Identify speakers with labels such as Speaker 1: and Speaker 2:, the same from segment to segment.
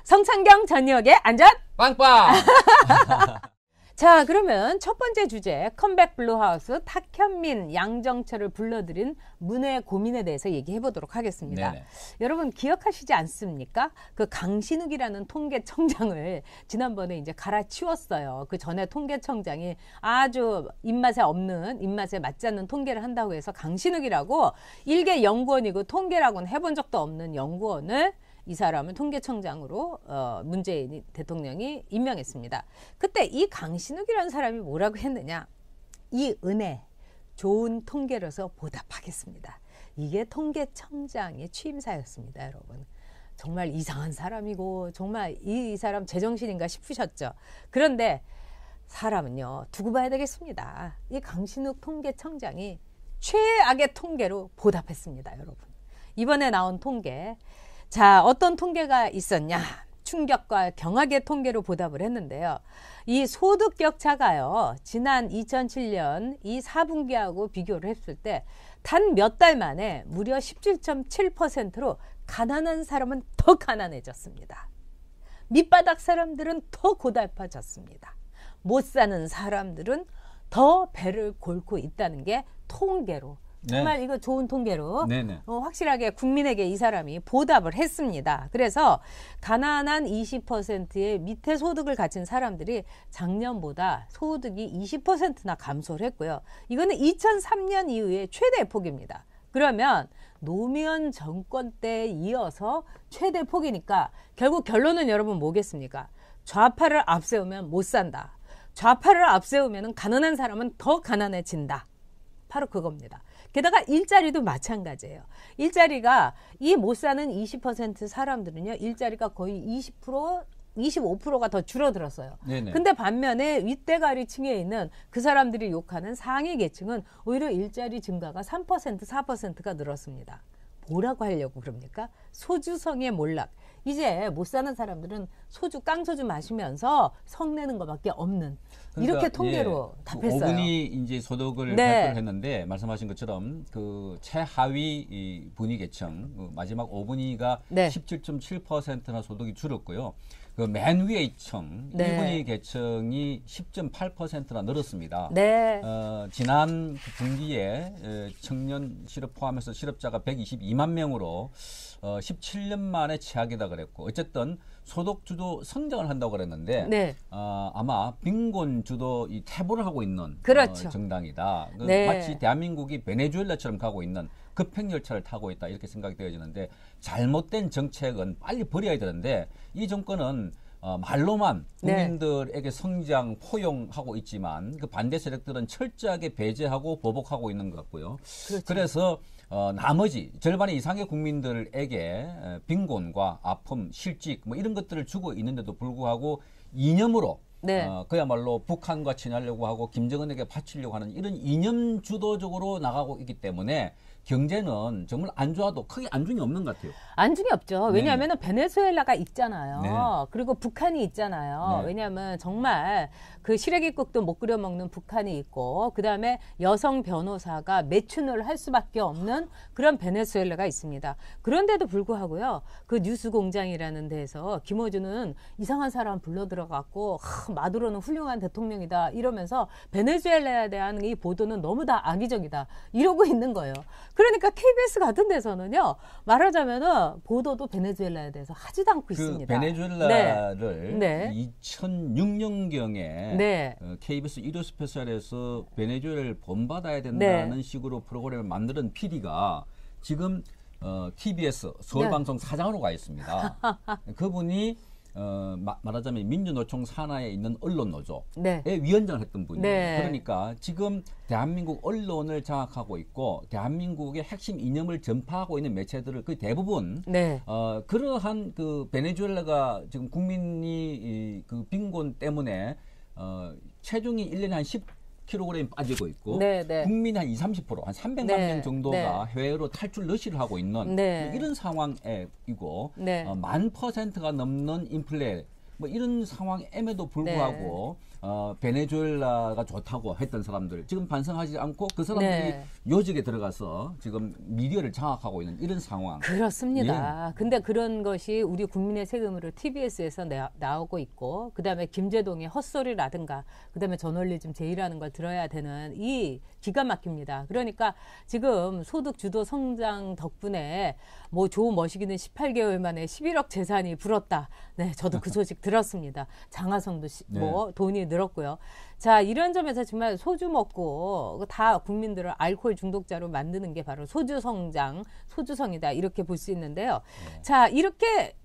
Speaker 1: 성창경 전역의 안전
Speaker 2: 빵빵.
Speaker 1: 자, 그러면 첫 번째 주제 컴백 블루하우스 탁현민, 양정철을 불러들인 문의 고민에 대해서 얘기해 보도록 하겠습니다.
Speaker 2: 네네.
Speaker 1: 여러분 기억하시지 않습니까? 그 강신욱이라는 통계청장을 지난번에 이제 갈아치웠어요. 그 전에 통계청장이 아주 입맛에 맞지 않는 통계를 한다고 해서 강신욱이라고 일개 연구원이고 통계라고는 해본 적도 없는 연구원을 이 사람을 통계청장으로 문재인 대통령이 임명했습니다. 그때 이 강신욱이라는 사람이 뭐라고 했느냐. 이 은혜, 좋은 통계로서 보답하겠습니다. 이게 통계청장의 취임사였습니다. 여러분. 정말 이상한 사람이고 정말 이 사람 제정신인가 싶으셨죠. 그런데 사람은요. 두고 봐야 되겠습니다. 이 강신욱 통계청장이 최악의 통계로 보답했습니다. 여러분. 이번에 나온 통계. 자, 어떤 통계가 있었냐? 충격과 경악의 통계로 보답을 했는데요. 이 소득 격차가요. 지난 2007년 이 4분기하고 비교를 했을 때 단 몇 달 만에 무려 17.7%로 가난한 사람은 더 가난해졌습니다. 밑바닥 사람들은 더 고달파졌습니다. 못 사는 사람들은 더 배를 골고 있다는 게 통계로 정말 이거 좋은 통계로 확실하게 국민에게 이 사람이 보답을 했습니다. 그래서 가난한 20%의 밑에 소득을 가진 사람들이 작년보다 소득이 20%나 감소를 했고요. 이거는 2003년 이후에 최대 폭입니다. 그러면 노무현 정권 때에 이어서 최대 폭이니까 결국 결론은 여러분 뭐겠습니까? 좌파를 앞세우면 못 산다. 좌파를 앞세우면 가난한 사람은 더 가난해진다. 바로 그겁니다. 게다가 일자리도 마찬가지예요. 일자리가 이 못 사는 20% 사람들은요. 일자리가 거의 20%, 25%가 더 줄어들었어요. 네네. 근데 반면에 윗대가리층에 있는 그 사람들이 욕하는 상위 계층은 오히려 일자리 증가가 3%, 4%가 늘었습니다. 뭐라고 하려고 그럽니까? 소주성의 몰락. 이제 못 사는 사람들은 소주, 깡소주 마시면서 성내는 것밖에 없는
Speaker 2: 그러니까,
Speaker 1: 이렇게 통계로 답했어요.
Speaker 2: 5분이 이제 소득을 발표를 했는데 말씀하신 것처럼 그 최하위 분위 계층 마지막 5분위가 17.7%나 소득이 줄었고요. 그 맨 위에 층 1분위 계층이 10.8%나 늘었습니다. 지난 분기에 청년 실업 포함해서 실업자가 122만 명으로 17년 만에 최악이다 그랬고 어쨌든 소득 주도 성장을 한다고 그랬는데 아마 빈곤 주도 이 퇴보를 하고 있는 정당이다. 마치 대한민국이 베네수엘라처럼 가고 있는 급행열차를 타고 있다 이렇게 생각이 되어지는데 잘못된 정책은 빨리 버려야 되는데 이 정권은 말로만 국민들에게 성장 포용하고 있지만 그 반대 세력들은 철저하게 배제하고 보복하고 있는 것 같고요. 그래서 나머지 절반 이상의 국민들에게 빈곤과 아픔, 실직 뭐 이런 것들을 주고 있는데도 불구하고 이념으로 그야말로 북한과 친하려고 하고 김정은에게 바치려고 하는 이런 이념 주도적으로 나가고 있기 때문에 경제는 정말 안 좋아도 크게 안중이 없는 것 같아요.
Speaker 1: 안중이 없죠. 왜냐하면 베네수엘라가 있잖아요. 그리고 북한이 있잖아요. 왜냐하면 정말 그 시래기국도 못 끓여 먹는 북한이 있고 그다음에 여성 변호사가 매춘을 할 수밖에 없는 그런 베네수엘라가 있습니다. 그런데도 불구하고요. 그 뉴스공장이라는 데서 김어준은 이상한 사람 불러 들어갔고 마두로는 훌륭한 대통령이다 이러면서 베네수엘라에 대한 이 보도는 너무 다 악의적이다 이러고 있는 거예요. 그러니까 KBS 같은 데서는요. 말하자면은 보도도 베네수엘라에 대해서 하지도 않고 있습니다.
Speaker 2: 베네수엘라를 2006년경에 KBS 1호 스페셜에서 베네수엘라를 본받아야 된다는 식으로 프로그램을 만드는 PD가 지금 TBS 서울방송 사장으로 가 있습니다. 그분이 말하자면 민주노총 산하에 있는 언론노조의 위원장을 했던 분이에요. 그러니까 지금 대한민국 언론을 장악하고 있고 대한민국의 핵심 이념을 전파하고 있는 매체들을 거의 대부분 그러한 그 베네수엘라가 지금 국민이 그 빈곤 때문에 체중이 1년에 한 10kg이 빠지고 있고 국민이 한 20-30%, 한 300만 명 정도가 해외로 탈출 러시를 하고 있는 이런 상황이고 1000%가 넘는 인플레 뭐 이런 상황임에도 불구하고 베네수엘라가 좋다고 했던 사람들 지금 반성하지 않고 그 사람들이
Speaker 1: 네.
Speaker 2: 요직에 들어가서 지금 미디어를 장악하고 있는 이런 상황.
Speaker 1: 그렇습니다. 근데 그런 것이 우리 국민의 세금으로 TBS에서 나오고 있고 그다음에 김제동의 헛소리라든가 그다음에 저널리즘 제의라는 걸 들어야 되는 이 기가 막힙니다. 그러니까 지금 소득 주도 성장 덕분에 뭐 조 머시기는 18개월 만에 11억 재산이 불었다. 네, 저도 그 소식 들었습니다. 장하성도 뭐 돈이 늘었고요. 자, 이런 점에서 정말 소주 먹고 다 국민들을 알코올 중독자로 만드는 게 바로 소주 성장, 소주성이다. 이렇게 볼 수 있는데요. 자, 이렇게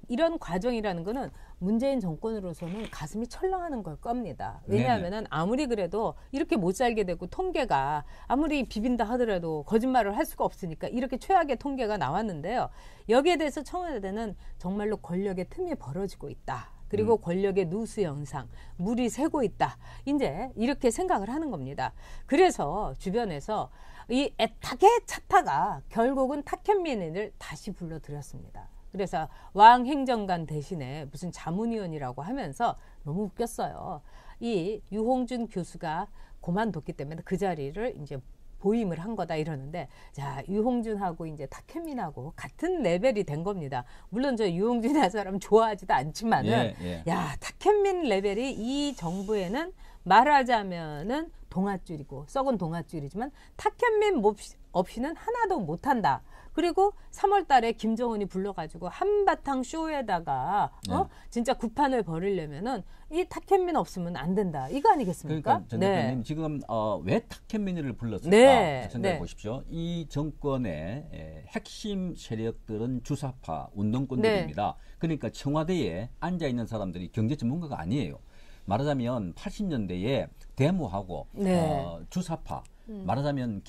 Speaker 1: 이런 과정이라는 거는 문재인 정권으로서는 가슴이 철렁하는 걸 겁니다. 왜냐하면은 아무리 그래도 이렇게 못 살게 되고 통계가 아무리 비빈다 하더라도 거짓말을 할 수가 없으니까 이렇게 최악의 통계가 나왔는데요. 여기에 대해서 청와대는 정말로 권력의 틈이 벌어지고 있다. 그리고 권력의 누수 현상, 물이 새고 있다. 이제 이렇게 생각을 하는 겁니다. 그래서 주변에서 이 애타게 찾다가 결국은 탁현민을 다시 불러들였습니다. 그래서 왕 행정관 대신에 무슨 자문위원이라고 하면서 너무 웃겼어요. 이 유홍준 교수가 그만뒀기 때문에 그 자리를 이제 보임을 한 거다 이러는데, 자, 유홍준하고 이제 탁현민하고 같은 레벨이 된 겁니다. 물론 저 유홍준이라는 사람 좋아하지도 않지만은, 야, 탁현민 레벨이 이 정부에는 말하자면은 동아줄이고 썩은 동아줄이지만 탁현민 없이는 하나도 못한다. 그리고 3월 달에 김정은이 불러가지고 한바탕 쇼에다가 진짜 구판을 벌이려면은 이 탁현민 없으면 안 된다. 이거 아니겠습니까?
Speaker 2: 그러니까 전 대표님 지금 왜 탁현민을 불렀을까 생각해 보십시오. 이 정권의 핵심 세력들은 주사파 운동권들입니다. 그러니까 청와대에 앉아있는 사람들이 경제 전문가가 아니에요. 말하자면 80년대에 데모하고 주사파 말하자면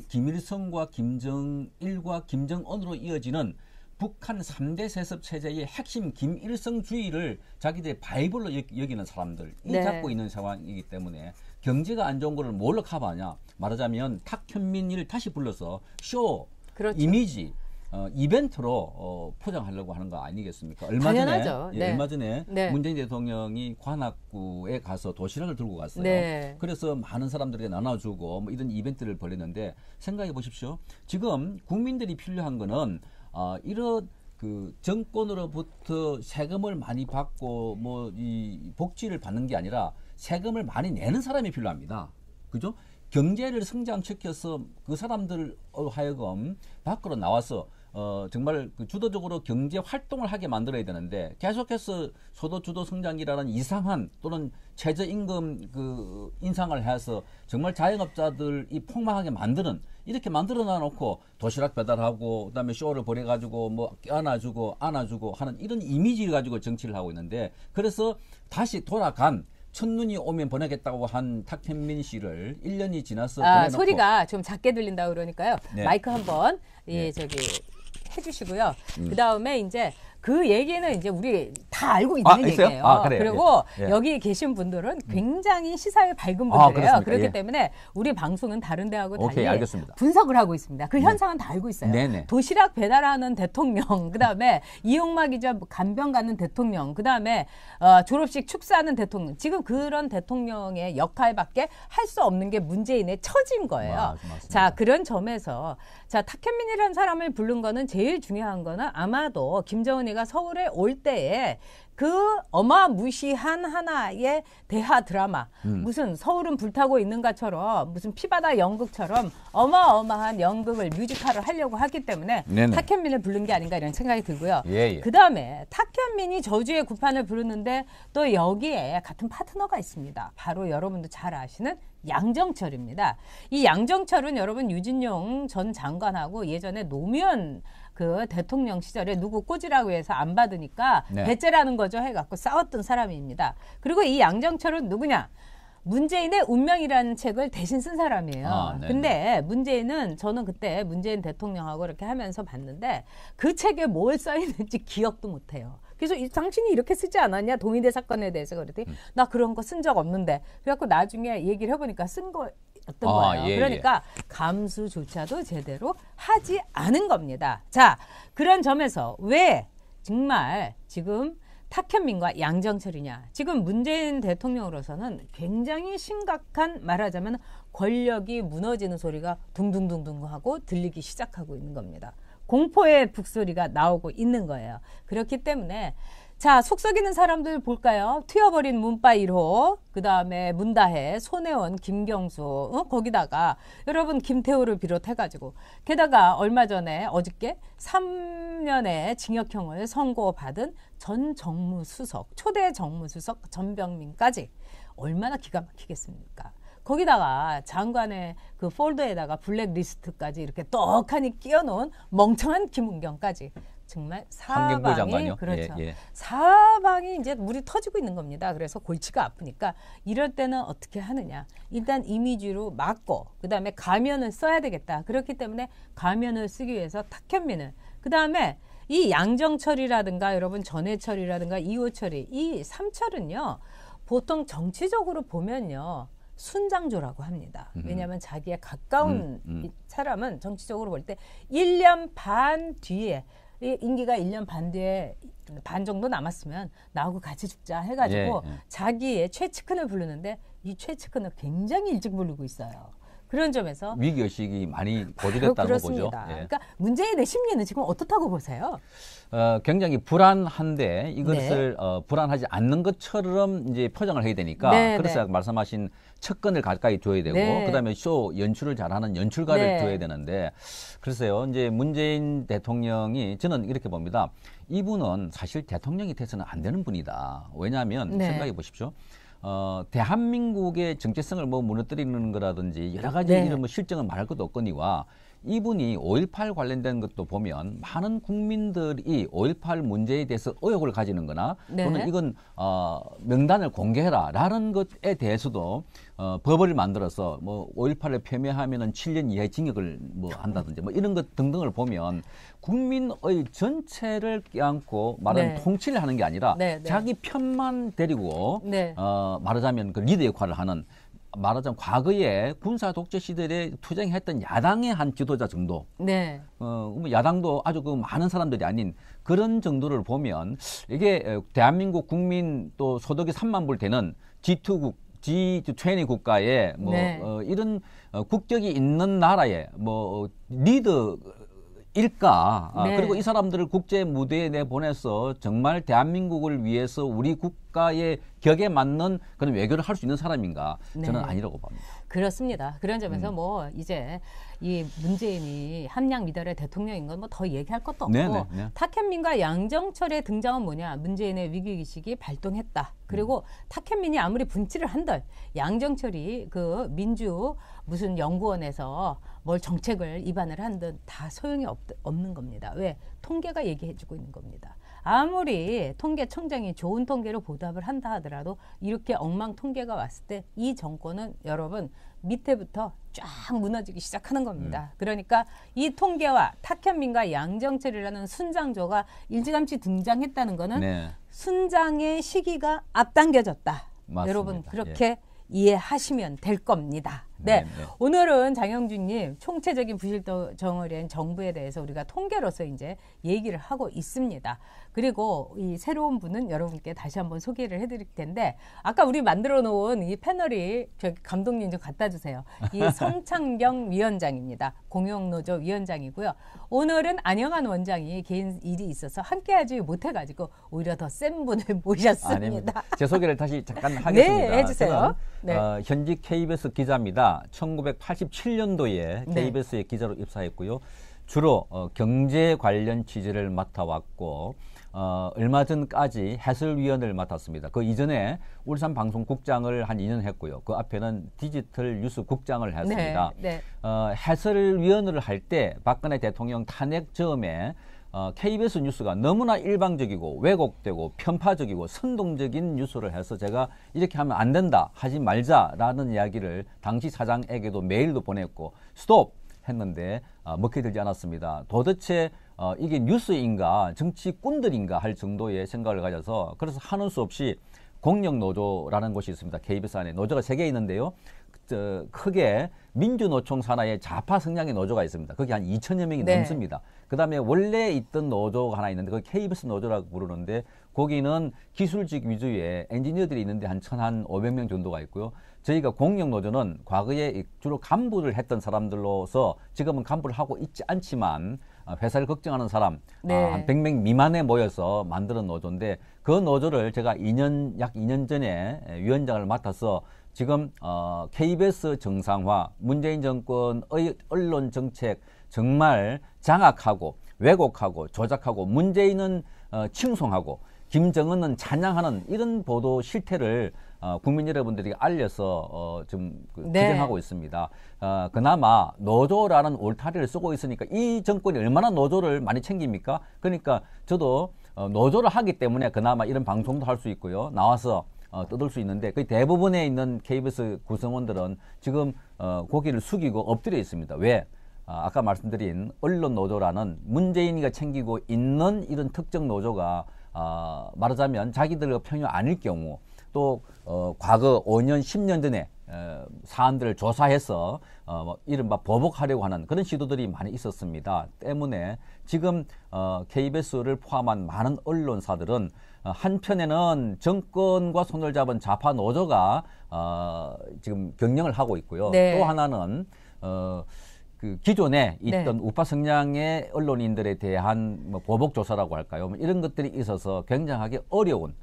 Speaker 2: 김일성과 김정일과 김정은으로 이어지는 북한 3대 세습 체제의 핵심 김일성주의를 자기들의 바이블로 여기는 사람들이 잡고 있는 상황이기 때문에 경제가 안 좋은 거를 뭘로 커버하냐. 말하자면 탁현민을 다시 불러서 쇼, 이미지, 이벤트로 포장하려고 하는 거 아니겠습니까? 얼마 전에 문재인 대통령이 관악구에 가서 도시락을 들고 갔어요. 그래서 많은 사람들에게 나눠주고 뭐 이런 이벤트를 벌였는데 생각해 보십시오. 지금 국민들이 필요한 거는 이런 그 정권으로부터 세금을 많이 받고 뭐 이 복지를 받는 게 아니라 세금을 많이 내는 사람이 필요합니다. 그죠? 경제를 성장시켜서 그 사람들 하여금 밖으로 나와서 정말 그 주도적으로 경제 활동을 하게 만들어야 되는데 계속해서 소득 주도 성장이라는 이상한 또는 최저임금 그 인상을 해서 정말 자영업자들이 폭망하게 만드는 이렇게 만들어 놔놓고 도시락 배달하고 그다음에 쇼를 벌여가지고 뭐 안아주고 하는 이런 이미지를 가지고 정치를 하고 있는데 그래서 다시 돌아간 첫눈이 오면 보내겠다고 한 탁현민 씨를 1년이 지나서 보내놓고
Speaker 1: 소리가 좀 작게 들린다고 그러니까요. 마이크 한번 저기 해주시고요. 그 다음에 이제 그 얘기는 이제 우리 다 알고 있는 얘기예요. 그리고 여기 계신 분들은 굉장히 시사에 밝은 분들이에요. 그렇기 때문에 우리 방송은 다른 데하고 달리 분석을 하고 있습니다. 그 현상은 다 알고 있어요. 도시락 배달하는 대통령, 그다음에 이용마 기자 간병 가는 대통령, 그다음에 졸업식 축사하는 대통령. 지금 그런 대통령의 역할밖에 할 수 없는 게 문재인의 처진 거예요. 자, 그런 점에서 자, 탁현민이라는 사람을 부른 거는 제일 중요한 거는 아마도 김정은이 가 서울에 올 때에 그 어마무시한 하나의 대하 드라마 무슨 서울은 불타고 있는가처럼 무슨 피바다 연극처럼 어마어마한 연극을 뮤지컬을 하려고 하기 때문에 탁현민을 부른 게 아닌가 이런 생각이 들고요. 그 다음에 탁현민이 저주의 구판을 부르는데 또 여기에 같은 파트너가 있습니다. 바로 여러분도 잘 아시는 양정철입니다. 이 양정철은 여러분 유진용 전 장관하고 예전에 노무현 그 대통령 시절에 누구 꽂으라고 해서 안 받으니까 배째라는 거죠 해갖고 싸웠던 사람입니다. 그리고 이 양정철은 누구냐? 문재인의 운명이라는 책을 대신 쓴 사람이에요. 근데 문재인은 저는 그때 문재인 대통령하고 이렇게 하면서 봤는데 그 책에 뭘 써있는지 기억도 못해요. 그래서 당신이 이렇게 쓰지 않았냐? 동의대 사건에 대해서 그랬더니 나 그런 거 쓴 적 없는데. 그래갖고 나중에 얘기를 해보니까 쓴 거였던 거예요. 그러니까 감수조차도 제대로 하지 않은 겁니다. 자, 그런 점에서 왜 정말 지금 탁현민과 양정철이냐. 지금 문재인 대통령으로서는 굉장히 심각한, 말하자면 권력이 무너지는 소리가 둥둥둥둥 하고 들리기 시작하고 있는 겁니다. 공포의 북소리가 나오고 있는 거예요. 그렇기 때문에 자, 속 썩이는 사람들 볼까요? 튀어버린 문바 1호, 그 다음에 문다혜, 손혜원, 김경수, 거기다가 여러분 김태우를 비롯해가지고, 게다가 얼마 전에 어저께 3년의 징역형을 선고받은 전 정무수석, 초대 정무수석 전병민까지 얼마나 기가 막히겠습니까? 거기다가 장관의 그 폴더에다가 블랙리스트까지 이렇게 떡하니 끼워놓은 멍청한 김은경까지. 정말 사방이 그렇죠. 예, 예. 사방이 이제 물이 터지고 있는 겁니다. 그래서 골치가 아프니까 이럴 때는 어떻게 하느냐. 일단 이미지로 막고 그다음에 가면을 써야 되겠다. 그렇기 때문에 가면을 쓰기 위해서 탁현민을 그다음에 이 양정철이라든가 여러분 전해철이라든가 이호철이 이 삼철은요. 보통 정치적으로 보면요. 순장조라고 합니다. 왜냐하면 자기의 가까운 사람은 정치적으로 볼 때 1년 반 뒤에 임기가 1년 반 뒤에 반 정도 남았으면 나하고 같이 죽자 해가지고 자기의 최측근을 부르는데 이 최측근을 굉장히 일찍 부르고 있어요. 그런 점에서
Speaker 2: 위기의식이 많이 고조됐다는 거 보죠. 예.
Speaker 1: 그러니까 문재인의 심리는 지금 어떻다고 보세요?
Speaker 2: 굉장히 불안한데 이것을 불안하지 않는 것처럼 이제 포장을 해야 되니까 그래서 말씀하신 측근을 가까이 둬야 되고 그다음에 쇼 연출을 잘하는 연출가를 둬야 되는데 글쎄요. 이제 문재인 대통령이 저는 이렇게 봅니다. 이분은 사실 대통령이 돼서는 안 되는 분이다. 왜냐하면 생각해 보십시오. 대한민국의 정체성을 뭐 무너뜨리는 거라든지 여러 가지 이런 뭐 실정을 말할 것도 없거니와 이분이 5.18 관련된 것도 보면 많은 국민들이 5.18 문제에 대해서 의혹을 가지는 거나 또는 이건 명단을 공개해라 라는 것에 대해서도 법을 만들어서 뭐 5.18을 폄훼하면은 7년 이하의 징역을 뭐 한다든지 뭐 이런 것 등등을 보면 국민의 전체를 껴안고 말하는 통치를 하는 게 아니라 자기 편만 데리고 말하자면 그 리더 역할을 하는 말하자면 과거에 군사 독재 시대에 투쟁했던 야당의 한 지도자 정도. 야당도 아주 그 많은 사람들이 아닌 그런 정도를 보면 이게 대한민국 국민 또 소득이 3만 불 되는 G20 국가에 뭐 이런 국격이 있는 나라에 뭐 리더 일까? 그리고 이 사람들을 국제 무대에 내보내서 정말 대한민국을 위해서 우리 국가의 격에 맞는 그런 외교를 할 수 있는 사람인가? 저는 아니라고 봅니다.
Speaker 1: 그렇습니다. 그런 점에서 뭐 이제 이 문재인이 함량 미달의 대통령인 건 뭐 더 얘기할 것도 없고 탁현민과 양정철의 등장은 뭐냐? 문재인의 위기의식이 발동했다. 그리고 탁현민이 아무리 분칠을 한들 양정철이 그 민주 무슨 연구원에서 뭘 정책을 입안을 한들 다 소용이 없는 겁니다. 왜? 통계가 얘기해주고 있는 겁니다. 아무리 통계청장이 좋은 통계로 보답을 한다 하더라도 이렇게 엉망 통계가 왔을 때 이 정권은 여러분 밑에부터 쫙 무너지기 시작하는 겁니다. 그러니까 이 통계와 탁현민과 양정철이라는 순장조가 일찌감치 등장했다는 거는 순장의 시기가 앞당겨졌다. 맞습니다. 여러분 그렇게 이해하시면 될 겁니다. 오늘은 장영준님 총체적인 부실 덩어리인 정부에 대해서 우리가 통계로서 이제 얘기를 하고 있습니다. 그리고 이 새로운 분은 여러분께 다시 한번 소개를 해드릴 텐데 아까 우리 만들어 놓은 이 패널이 저기 감독님 좀 갖다 주세요. 이 성창경 위원장입니다. 공영노조 위원장이고요. 오늘은 안영환 원장이 개인 일이 있어서 함께하지 못해가지고 오히려 더 센 분을 모셨습니다.
Speaker 2: 아닙니다. 제 소개를 다시 잠깐 하겠습니다.
Speaker 1: 해주세요.
Speaker 2: 현직 KBS 기자입니다. 1987년도에 KBS에 기자로 입사했고요. 주로 경제 관련 취재를 맡아왔고 얼마 전까지 해설위원을 맡았습니다. 그 이전에 울산방송국장을 한 2년 했고요. 그 앞에는 디지털 뉴스 국장을 했습니다. 해설위원을 할 때 박근혜 대통령 탄핵 즈음에 KBS 뉴스가 너무나 일방적이고 왜곡되고 편파적이고 선동적인 뉴스를 해서 제가 이렇게 하면 안 된다, 하지 말자라는 이야기를 당시 사장에게도 메일도 보냈고 스톱 했는데 먹혀들지 않았습니다. 도대체 이게 뉴스인가 정치꾼들인가 할 정도의 생각을 가져서 그래서 하는 수 없이 공영노조라는 곳이 있습니다. KBS 안에 노조가 3개 있는데요. 크게 민주노총 산하에 좌파 성향의 노조가 있습니다. 거기 한 2천여 명이
Speaker 1: 네.
Speaker 2: 넘습니다. 그다음에 원래 있던 노조가 하나 있는데 그 KBS 노조라고 부르는데 거기는 기술직 위주의 엔지니어들이 있는데 한 1,500명 정도가 있고요. 저희가 공영노조는 과거에 주로 간부를 했던 사람들로서 지금은 간부를 하고 있지 않지만 회사를 걱정하는 사람
Speaker 1: 네.
Speaker 2: 한 100명 미만에 모여서 만드는 노조인데 그 노조를 제가 약 2년 전에 위원장을 맡아서 지금 KBS 정상화, 문재인 정권의 언론 정책 정말 장악하고 왜곡하고 조작하고 문재인은 칭송하고 김정은은 찬양하는 이런 보도 실태를 국민 여러분들이 알려서 좀 규정하고 있습니다. 그나마 노조라는 울타리를 쓰고 있으니까 이 정권이 얼마나 노조를 많이 챙깁니까? 그러니까 저도 노조를 하기 때문에 그나마 이런 방송도 할 수 있고요. 나와서 떠들 수 있는데 그 대부분에 있는 KBS 구성원들은 지금 고개를 숙이고 엎드려 있습니다. 왜? 아까 말씀드린 언론 노조라는 문재인이가 챙기고 있는 이런 특정 노조가 말하자면 자기들과 편이 아닐 경우 또 과거 5년, 10년 전에 사안들을 조사해서 이른바 보복하려고 하는 그런 시도들이 많이 있었습니다. 때문에 지금 KBS를 포함한 많은 언론사들은 한편에는 정권과 손을 잡은 좌파 노조가 지금 경영을 하고 있고요.
Speaker 1: 네.
Speaker 2: 또 하나는 그 기존에 있던 네. 우파 성향의 언론인들에 대한 뭐 보복 조사라고 할까요? 뭐 이런 것들이 있어서 굉장하게 어려운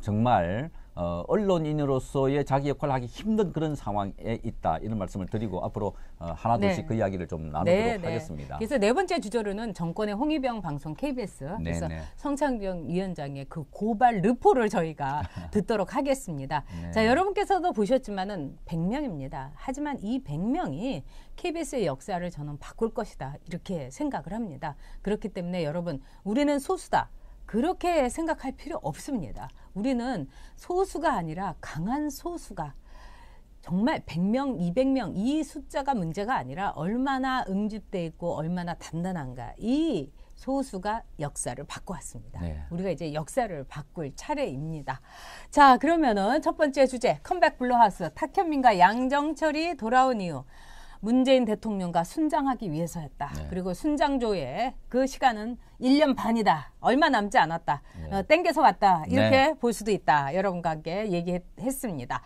Speaker 2: 정말 언론인으로서의 자기 역할을 하기 힘든 그런 상황에 있다 이런 말씀을 드리고 앞으로 하나 둘씩 네. 그 이야기를 좀 나누도록 하겠습니다.
Speaker 1: 그래서 네 번째 주제로는 정권의 홍위병 방송 KBS 그래서
Speaker 2: 네.
Speaker 1: 성창경 위원장의 그 고발 르포를 저희가 듣도록 하겠습니다.
Speaker 2: 네.
Speaker 1: 자, 여러분께서도 보셨지만은 100명입니다. 하지만 이 100명이 KBS의 역사를 저는 바꿀 것이다 이렇게 생각을 합니다. 그렇기 때문에 여러분 우리는 소수다. 그렇게 생각할 필요 없습니다. 우리는 소수가 아니라 강한 소수가 정말 100명, 200명 이 숫자가 문제가 아니라 얼마나 응집돼 있고 얼마나 단단한가 이 소수가 역사를 바꿔왔습니다.
Speaker 2: 네.
Speaker 1: 우리가 이제 역사를 바꿀 차례입니다. 자, 그러면은 첫 번째 주제 컴백 블루하우스 탁현민과 양정철이 돌아온 이유 문재인 대통령과 순장하기 위해서였다. 네. 그리고 순장조의 그 시간은 1년 반이다. 얼마 남지 않았다. 땡겨서 왔다. 이렇게 볼 수도 있다. 여러분과 함께 얘기했습니다.